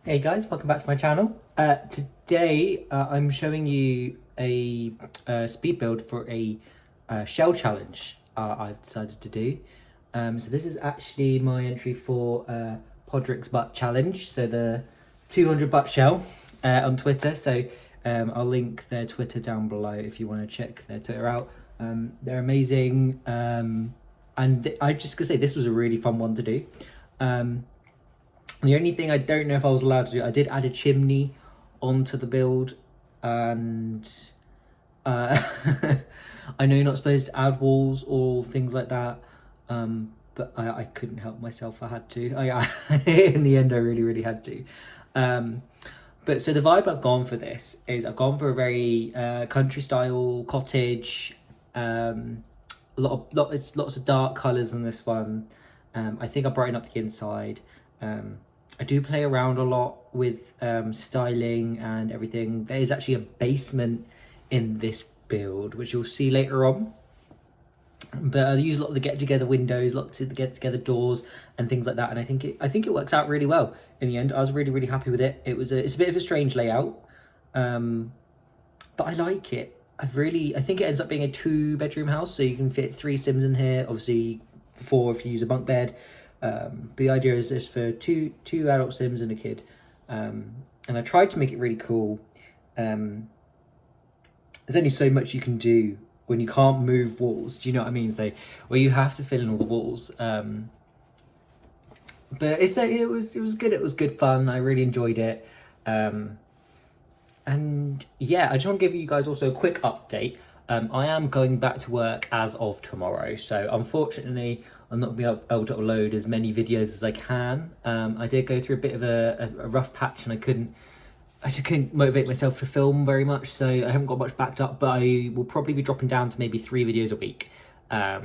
Hey guys, welcome back to my channel. Today I'm showing you a speed build for a shell challenge I've decided to do. So this is actually my entry for Podrick's butt challenge, so the 200 butt shell on Twitter. So I'll link their Twitter down below if you want to check their Twitter out. They're amazing, and I just gonna say this was a really fun one to do. The only thing I don't know if I was allowed to do, I did add a chimney onto the build, and I know you're not supposed to add walls or things like that, but I couldn't help myself. I had to. In the end, I really had to. But so the vibe I've gone for this is I've gone for a very country style cottage. Lots of dark colours in this one. I think I brighten up the inside. I do play around a lot with styling and everything. There is actually a basement in this build, which you'll see later on. But I use a lot of the get-together windows, lots of the get-together doors and things like that. And I think it works out really well in the end. I was really happy with it. It's a bit of a strange layout, but I like it. I think it ends up being a 2-bedroom house, so you can fit 3 Sims in here. Obviously, 4 if you use a bunk bed. The idea is this for two adult Sims and a kid, and I tried to make it really cool. There's only so much you can do when you can't move walls, do you know what I mean? So where you have to fill in all the walls, but it was good. It was good fun. I really enjoyed it, and yeah, I just want to give you guys also a quick update. I am going back to work as of tomorrow, so unfortunately I'm not going to be able to upload as many videos as I can. I did go through a bit of a rough patch, and I just couldn't motivate myself to film very much, so I haven't got much backed up, but I will probably be dropping down to maybe 3 videos a week. As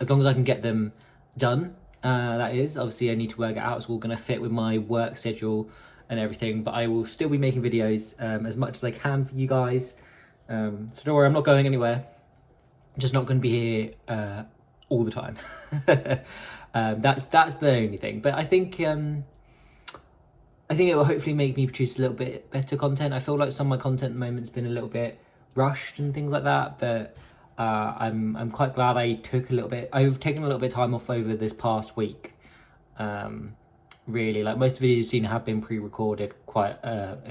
long as I can get them done, that is. Obviously I need to work it out, it's all going to fit with my work schedule and everything, but I will still be making videos as much as I can for you guys. So don't worry, I'm not going anywhere. I'm just not going to be here all the time. That's the only thing. But I think it will hopefully make me produce a little bit better content. I feel like some of my content at the moment's been a little bit rushed and things like that, but I'm quite glad I've taken a little bit of time off over this past week. Really, like most videos you've seen have been pre-recorded quite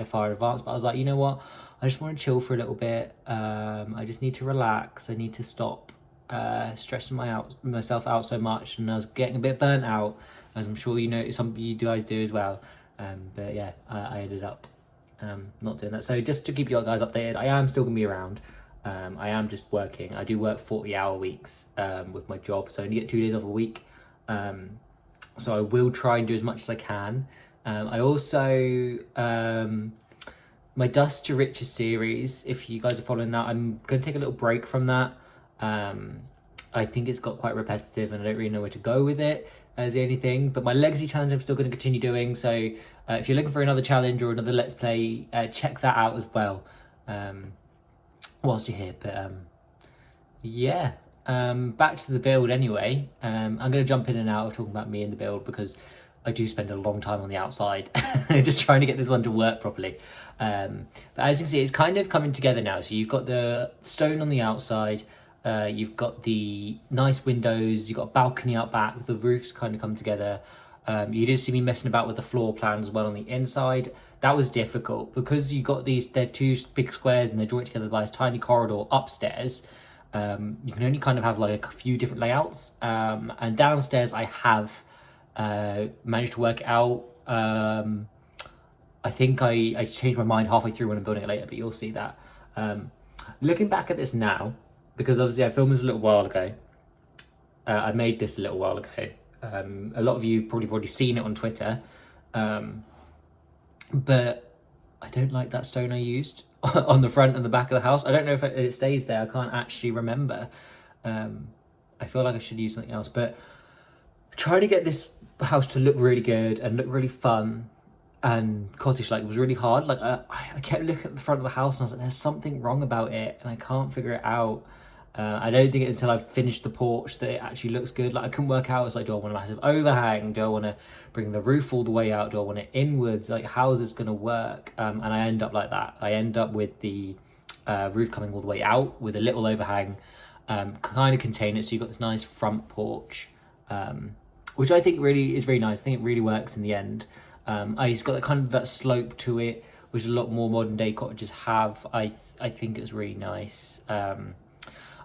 far in advance, but I was like, you know what, I just want to chill for a little bit. I just need to relax. I need to stop stressing myself out so much, and I was getting a bit burnt out, as I'm sure you know some of you guys do as well. But yeah, I ended up not doing that. So just to keep you guys updated, I am still gonna be around. I am just working. I do work 40-hour weeks with my job, so I only get 2 days off a week. So I will try and do as much as I can. I also my Dust to Riches series, if you guys are following that, I'm going to take a little break from that. I think it's got quite repetitive and I don't really know where to go with it as the only thing. But my Legacy challenge I'm still going to continue doing. So if you're looking for another challenge or another Let's Play, check that out as well whilst you're here. But yeah, back to the build anyway. I'm going to jump in and out of talking about me and the build because I do spend a long time on the outside just trying to get this one to work properly. But as you can see, it's kind of coming together now. So you've got the stone on the outside, you've got the nice windows, you've got a balcony out back, the roof's kind of come together. You did see me messing about with the floor plan as well on the inside. That was difficult because you got they're 2 big squares and they're joined together by this tiny corridor upstairs. You can only kind of have like a few different layouts, and downstairs I have managed to work it out. I think I changed my mind halfway through when I'm building it later, but you'll see that. Looking back at this now, because obviously I filmed this a little while ago, I made this a little while ago. A lot of you probably have already seen it on Twitter, but I don't like that stone I used on the front and the back of the house. I don't know if it stays there. I can't actually remember. I feel like I should use something else, but trying to get this house to look really good and look really fun and cottage-like was really hard. Like I kept looking at the front of the house and I was like, there's something wrong about it and I can't figure it out. I don't think it's until I've finished the porch that it actually looks good. Like I couldn't work out, it's like, do I want a massive overhang? Do I want to bring the roof all the way out? Do I want it inwards? Like how is this going to work? And I end up like that. I end up with the roof coming all the way out with a little overhang, kind of contain it so you've got this nice front porch, which I think really is very nice. I think it really works in the end. It's got that kind of that slope to it, which a lot more modern day cottages have. I think it's really nice.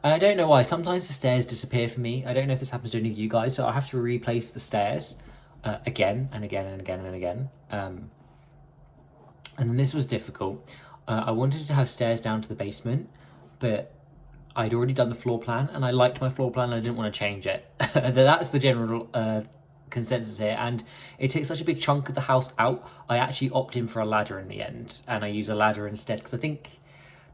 And I don't know why. Sometimes the stairs disappear for me. I don't know if this happens to any of you guys, so I have to replace the stairs again and again and again and again. And then this was difficult. I wanted to have stairs down to the basement, but I'd already done the floor plan and I liked my floor plan and I didn't want to change it. That's the general consensus here, and it takes such a big chunk of the house out. I actually opt in for a ladder in the end, and I use a ladder instead because I think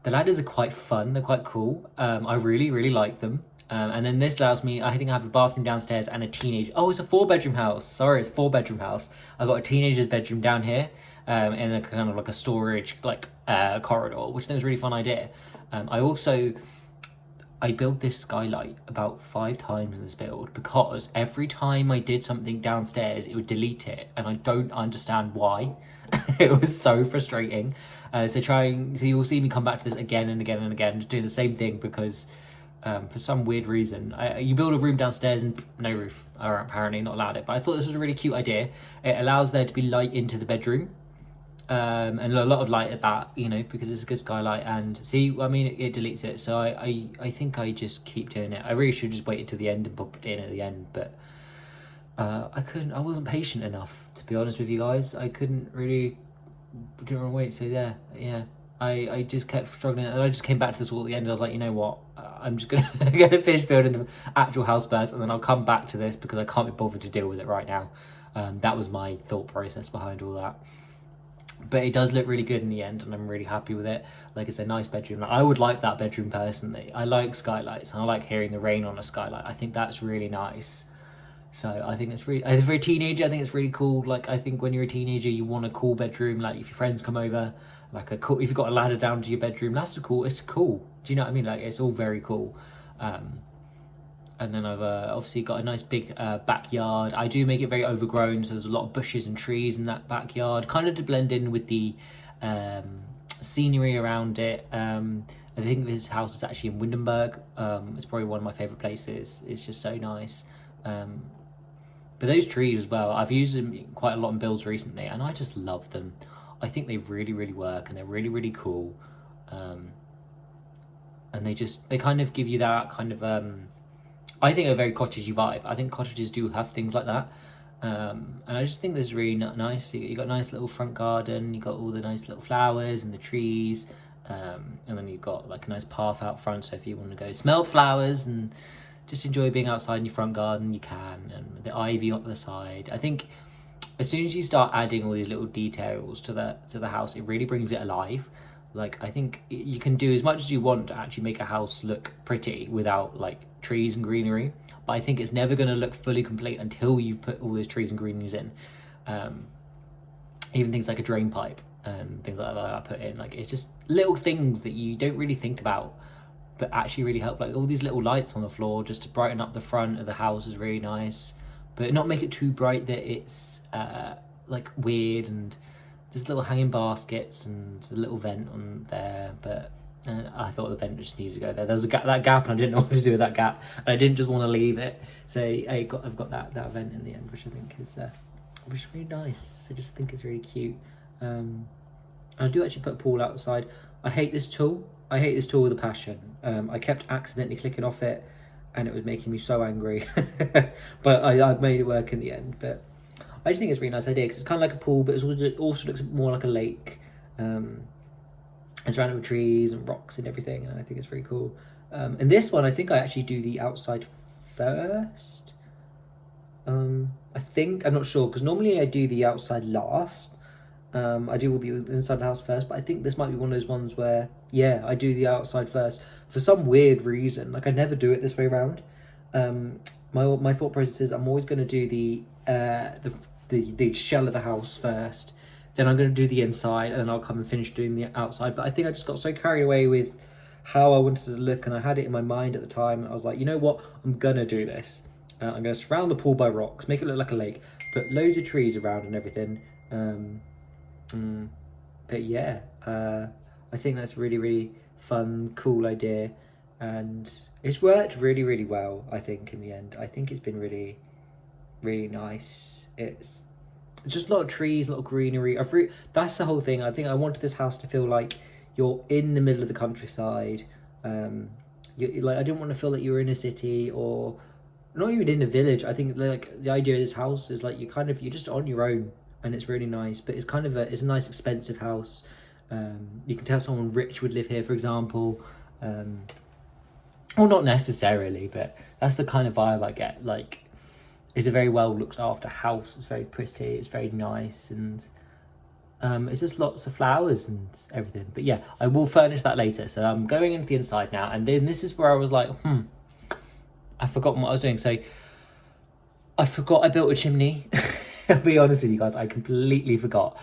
the ladders are quite fun. They're quite cool. I really like them. And then this allows me, I think I have a bathroom downstairs and a teenage, oh, it's a 4-bedroom house. Sorry, it's a 4-bedroom house. I've got a teenager's bedroom down here, and a kind of like a storage, like corridor, which I think was a really fun idea. I built this skylight about 5 times in this build because every time I did something downstairs, it would delete it, and I don't understand why. It was so frustrating. So you will see me come back to this again and again and again, just doing the same thing because for some weird reason, you build a room downstairs and no roof, or apparently not allowed it. But I thought this was a really cute idea. It allows there to be light into the bedroom. And a lot of light at that, you know, because it's a good skylight. And see, I mean, it deletes it, so I think I just keep doing it. I really should just wait until the end and pop it in at the end, but I wasn't patient enough, to be honest with you guys. I couldn't really, didn't want to wait. So yeah, I just kept struggling, and I just came back to this all at the end. And I was like, you know what, I'm just gonna finish building the actual house first, and then I'll come back to this because I can't be bothered to deal with it right now. That was my thought process behind all that. But it does look really good in the end, and I'm really happy with it. Like, it's a nice bedroom. Like, I would like that bedroom personally. I like skylights, and I like hearing the rain on a skylight. I think that's really nice. So I think it's really, for a teenager, I think it's really cool. Like, I think when you're a teenager, you want a cool bedroom. Like, if your friends come over, like if you've got a ladder down to your bedroom, it's cool. Do you know what I mean? Like, it's all very cool. And then I've obviously got a nice big backyard. I do make it very overgrown, so there's a lot of bushes and trees in that backyard, kind of to blend in with the scenery around it. I think this house is actually in Windenburg. It's probably one of my favourite places. It's just so nice. But those trees as well, I've used them quite a lot in builds recently, and I just love them. I think they really work, and they're really cool. And they kind of give you that kind of I think a very cottagey vibe. I think cottages do have things like that. And I just think this is really nice. You got a nice little front garden, you got all the nice little flowers and the trees, and then you've got like a nice path out front, so if you want to go smell flowers and just enjoy being outside in your front garden, you can, and the ivy on the side. I think as soon as you start adding all these little details to the house, it really brings it alive. Like, I think you can do as much as you want to actually make a house look pretty without like trees and greenery, but I think it's never going to look fully complete until you've put all those trees and greenies in. Even things like a drain pipe and things like that I put in, like, it's just little things that you don't really think about but actually really help. Like all these little lights on the floor just to brighten up the front of the house is really nice, but not make it too bright that it's like weird, and there's little hanging baskets and a little vent on there, but I thought the vent just needed to go there. There was that gap, and I didn't know what to do with that gap, and I didn't just want to leave it. So I've got that vent in the end, which I think is really nice. I just think it's really cute. I do actually put a pool outside. I hate this tool. With a passion. I kept accidentally clicking off it, and it was making me so angry. But I've made it work in the end. But I just think it's a really nice idea because it's kind of like a pool, but it also looks more like a lake. It's surrounded with trees and rocks and everything, and I think it's very cool. And this one, I think I actually do the outside first. I think, I'm not sure, because normally I do the outside last. I do all the inside the house first, but I think this might be one of those ones where, yeah, I do the outside first for some weird reason. Like, I never do it this way around. My thought process is I'm always going to do the shell of the house first, then I'm going to do the inside, and then I'll come and finish doing the outside. But I think I just got so carried away with how I wanted it to look, and I had it in my mind at the time. I was like, you know what, I'm gonna do this. I'm gonna surround the pool by rocks, make it look like a lake, put loads of trees around and everything. But yeah, I think that's a really, really fun, cool idea, and it's worked really, really well. I think in the end, I think it's been really, really nice. It's just a lot of trees, a lot of greenery. That's the whole thing. I think I wanted this house to feel like you're in the middle of the countryside. Like, I didn't want to feel that you were in a city or not even in a village. I think like the idea of this house is like you're just on your own, and it's really nice. But it's kind of it's a nice expensive house. You can tell someone rich would live here, for example. Well, not necessarily, but that's the kind of vibe I get. Like, it's a very well looked after house. It's very pretty. It's very nice, and it's just lots of flowers and everything. But yeah, I will furnish that later. So I'm going into the inside now, and then this is where I was like, I've forgotten what I was doing. So I forgot I built a chimney. I'll be honest with you guys, I completely forgot.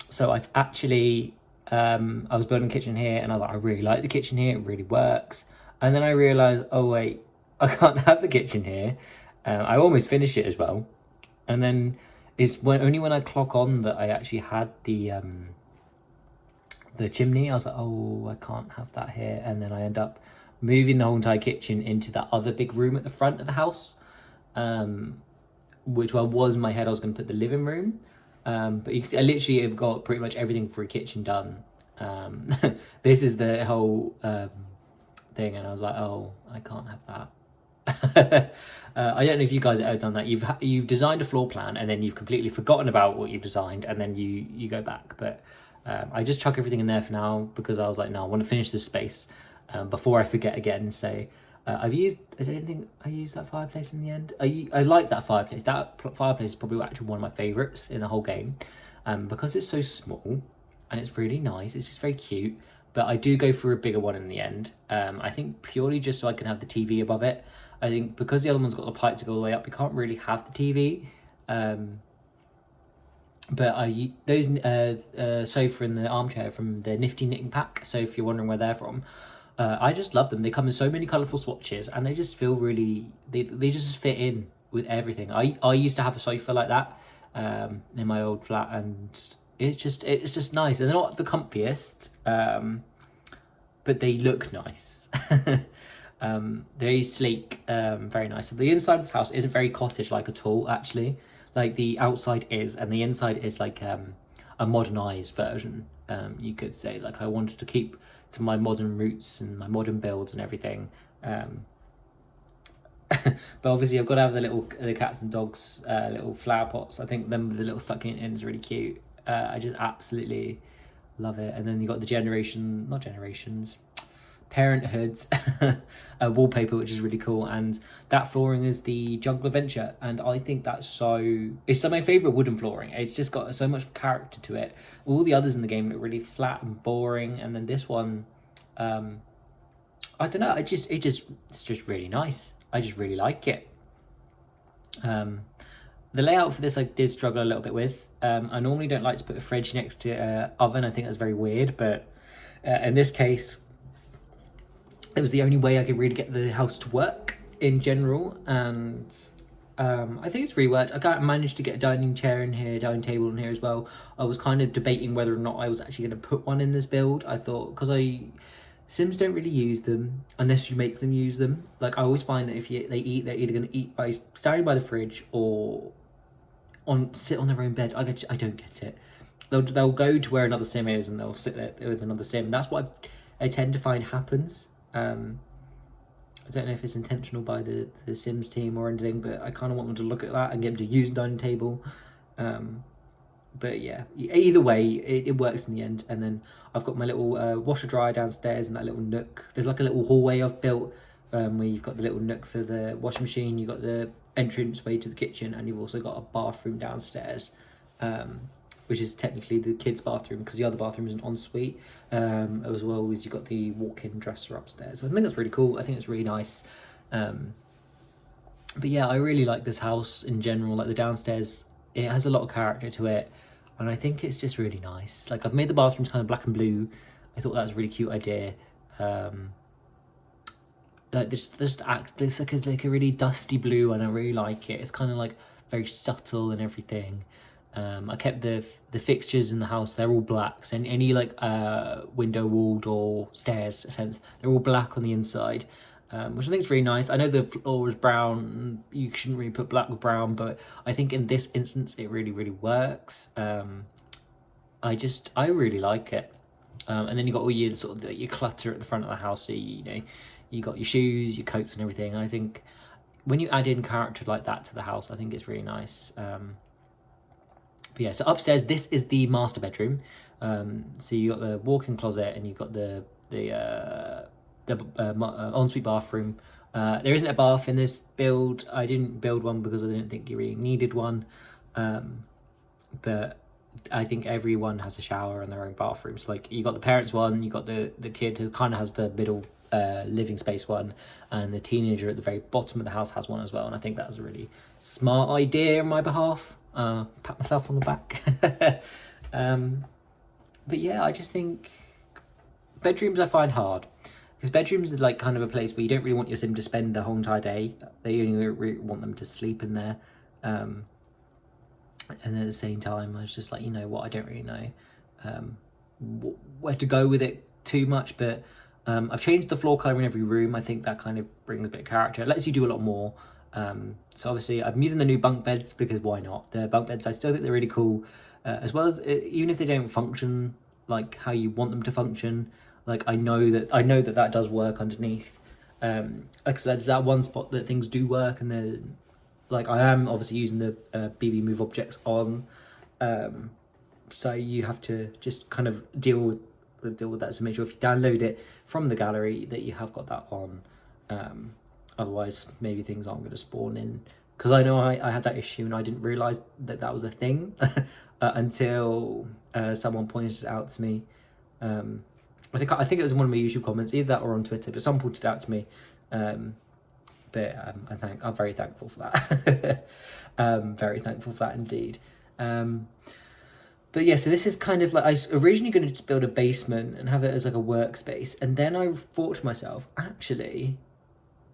So I've actually, I was building a kitchen here, and I was like, I really like the kitchen here. It really works. And then I realized, oh wait, I can't have the kitchen here. I almost finished it as well. And then it's only when I clock on that I actually had the chimney. I was like, oh, I can't have that here. And then I end up moving the whole entire kitchen into that other big room at the front of the house, which was in my head I was going to put the living room. But you can see, I literally have got pretty much everything for a kitchen done. This is the whole thing, and I was like, oh, I can't have that. I don't know if you guys have ever done that. You've designed a floor plan, and then you've completely forgotten about what you've designed, and then you go back. But I just chuck everything in there for now, because I was like, no, I want to finish this space before I forget again. So I don't think I used that fireplace in the end. I like that fireplace. That fireplace is probably actually one of my favourites in the whole game, because it's so small and it's really nice. It's just very cute. But I do go for a bigger one in the end. I think purely just so I can have the TV above it. I think because the other one's got the pipe to go all the way up, you can't really have the TV. But those sofa and the armchair from the Nifty Knitting Pack. So if you're wondering where they're from, I just love them. They come in so many colourful swatches, and they just feel really, they just fit in with everything. I used to have a sofa like that in my old flat, and it's just nice. And they're not the comfiest, but they look nice. Very sleek, very nice. So the inside of this house isn't very cottage-like at all, actually. Like, the outside is, and the inside is like a modernized version, you could say. Like, I wanted to keep to my modern roots and my modern builds and everything. But obviously I've got to have the cats and dogs little flower pots. I think them with the little succulent in is really cute. I just absolutely love it. And then you got the Parenthood's wallpaper, which is really cool, and that flooring is the Jungle Adventure, and I think it's my favorite wooden flooring. It's just got so much character to it. All the others in the game look really flat and boring, and then this one, I don't know, it's just really nice. I just really like it. The layout for this I did struggle a little bit with. I normally don't like to put a fridge next to an oven. I think that's very weird, but in this case it was the only way I could really get the house to work in general, and I think it's really worked. I managed to get a dining table in here as well. I was kind of debating whether or not I was actually going to put one in this build. I thought, because Sims don't really use them unless you make them use them. Like, I always find that if they're either going to eat by standing by the fridge or sit on their own bed. I don't get it. They'll go to where another sim is, and they'll sit there with another sim. That's what I tend to find happens. I don't know if it's intentional by the Sims team or anything, but I kind of want them to look at that and get them to use the dining table. But yeah, either way, it works in the end. And then I've got my little washer dryer downstairs in that little nook. There's like a little hallway I've built where you've got the little nook for the washing machine, you've got the entrance way to the kitchen, and you've also got a bathroom downstairs, which is technically the kids' bathroom because the other bathroom is an ensuite, as well as you've got the walk-in dresser upstairs. So I think that's really cool. I think it's really nice. But yeah, I really like this house in general. Like, the downstairs, it has a lot of character to it, and I think it's just really nice. Like, I've made the bathrooms kind of black and blue. I thought that was a really cute idea. like this act, it's like a really dusty blue, and I really like it. It's kind of like very subtle and everything. I kept the fixtures in the house, they're all black, so any like window, wall, door, stairs, fence, they're all black on the inside, which I think is really nice. I know the floor is brown, you shouldn't really put black with brown, but I think in this instance it really works. I really like it. And then you got all your sort of your clutter at the front of the house, so you know, you got your shoes, your coats and everything. And I think when you add in character like that to the house, I think it's really nice. But yeah, so upstairs, this is the master bedroom. So you got the walk-in closet, and you've got the ensuite bathroom. There isn't a bath in this build. I didn't build one because I didn't think you really needed one. But I think everyone has a shower and their own bathrooms. Like you got the parents one, you got the kid who kind of has the middle living space one, and the teenager at the very bottom of the house has one as well. And I think that was a really smart idea on my behalf. Pat myself on the back. But yeah, I just think bedrooms I find hard, because bedrooms are like kind of a place where you don't really want your sim to spend the whole entire day. They only really want them to sleep in there. And at the same time, I was just like, you know what, I don't really know where to go with it too much. But I've changed the floor colour in every room. I think that kind of brings a bit of character. It lets you do a lot more. So obviously I'm using the new bunk beds, because why not? The bunk beds, I still think they're really cool, as well as even if they don't function like how you want them to function, like I know that does work underneath. Like I said, there's that one spot that things do work, and then like I am obviously using the BB Move objects on, so you have to just kind of deal with that. So make sure if you download it from the gallery that you have got that on. Otherwise, maybe things aren't going to spawn in. Because I know I had that issue and I didn't realise that was a thing until someone pointed it out to me. I think it was in one of my YouTube comments, either that or on Twitter, but someone pointed it out to me. But I'm very thankful for that. Very thankful for that indeed. But yeah, so this is kind of like, I was originally going to just build a basement and have it as like a workspace. And then I thought to myself, actually,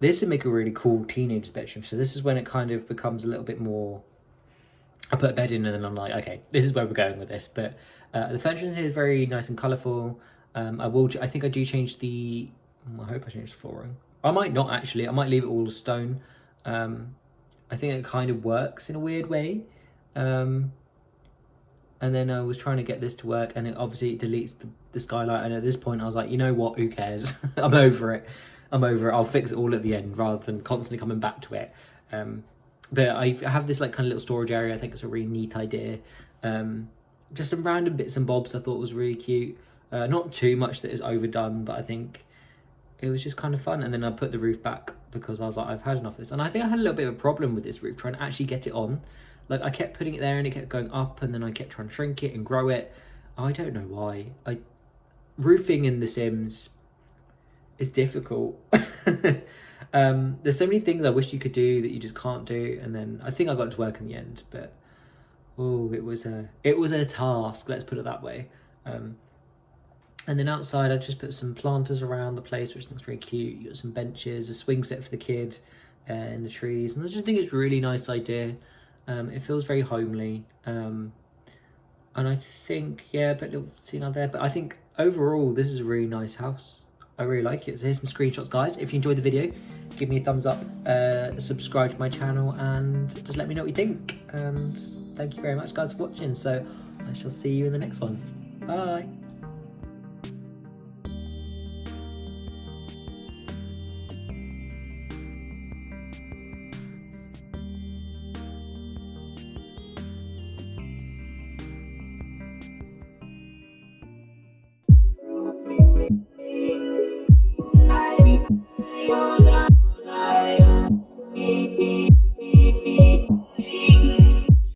this would make a really cool teenage bedroom. So this is when it kind of becomes a little bit more, I put a bed in and then I'm like, okay, this is where we're going with this. But the furniture here is very nice and colourful. I think I do change I hope I change the flooring. I might not actually, I might leave it all stone. I think it kind of works in a weird way. And then I was trying to get this to work, and it obviously deletes the skylight. And at this point I was like, you know what, who cares? I'm over it. I'll fix it all at the end rather than constantly coming back to it. But I have this like kind of little storage area. I think it's a really neat idea. Just some random bits and bobs I thought was really cute. Not too much that is overdone, but I think it was just kind of fun. And then I put the roof back because I was like, I've had enough of this. And I think I had a little bit of a problem with this roof, trying to actually get it on. Like I kept putting it there and it kept going up, and then I kept trying to shrink it and grow it. I don't know why. Roofing in The Sims is difficult. There's so many things I wish you could do that you just can't do, and then I think I got it to work in the end, but it was a task, let's put it that way. And then outside I just put some planters around the place, which looks really cute. You got some benches, a swing set for the kid in the trees, and I just think it's a really nice idea. It feels very homely, and I think, yeah, but little scene out there, but I think overall this is a really nice house. I really like it. So here's some screenshots, guys. If you enjoyed the video, give me a thumbs up, subscribe to my channel, and just let me know what you think. And thank you very much, guys, for watching. So I shall see you in the next one. Bye. I